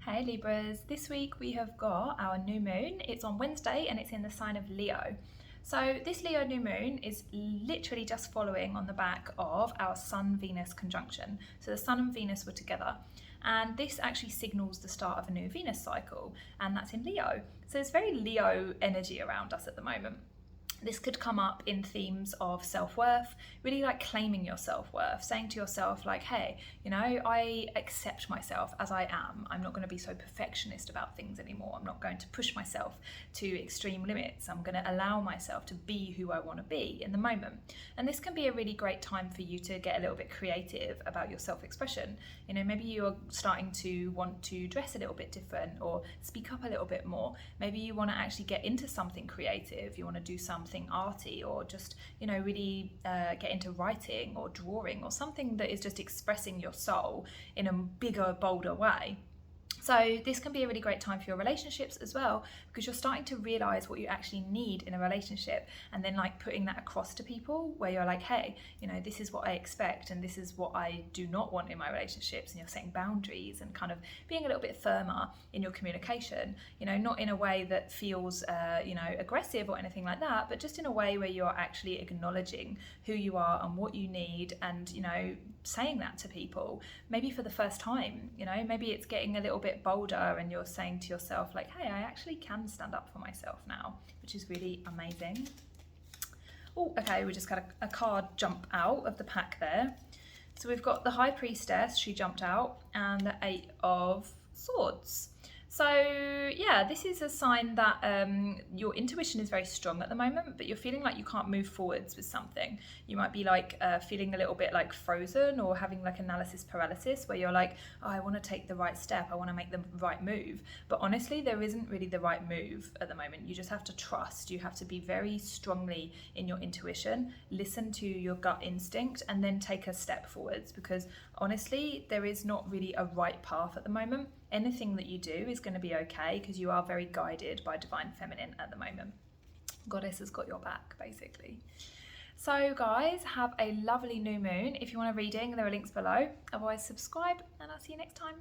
Hey Libras, this week we have got our new moon. It's on Wednesday and it's in the sign of Leo. So this Leo new moon is literally just following on the back of our Sun-Venus conjunction. So the Sun and Venus were together, and this actually signals the start of a new Venus cycle, and that's in Leo. So there's very Leo energy around us at the moment. This could come up in themes of self-worth, really like claiming your self-worth, saying to yourself like, hey, I accept myself as I am. I'm not going to be so perfectionist about things anymore. I'm not going to push myself to extreme limits. I'm going to allow myself to be who I want to be in the moment. And this can be a really great time for you to get a little bit creative about your self-expression. Maybe you're starting to want to dress a little bit different or speak up a little bit more. Maybe you want to actually get into something creative. You want to do something arty, or just really get into writing or drawing or something that is just expressing your soul in a bigger, bolder way. So this can be a really great time for your relationships as well, because you're starting to realize what you actually need in a relationship, and then like putting that across to people where you're like, hey, this is what I expect and this is what I do not want in my relationships, and you're setting boundaries and kind of being a little bit firmer in your communication, not in a way that feels aggressive or anything like that, but just in a way where you're actually acknowledging who you are and what you need, and saying that to people maybe for the first time. Maybe it's getting a little bit bolder and you're saying to yourself like, hey, I actually can stand up for myself now, which is really amazing. Oh, okay, we just got a card jump out of the pack there. So we've got the High Priestess, she jumped out, and the Eight of Swords. So yeah, this is a sign that your intuition is very strong at the moment, but you're feeling like you can't move forwards with something. You might be like feeling a little bit like frozen, or having like analysis paralysis, where you're like, oh, I want to take the right step, I want to make the right move. But honestly, there isn't really the right move at the moment. You just have to trust. You have to be very strongly in your intuition, listen to your gut instinct, and then take a step forwards, because honestly, there is not really a right path at the moment. Anything that you do is going to be okay, because you are very guided by Divine Feminine at the moment. Goddess has got your back, basically. So guys, have a lovely new moon. If you want a reading, there are links below. Otherwise, subscribe, and I'll see you next time.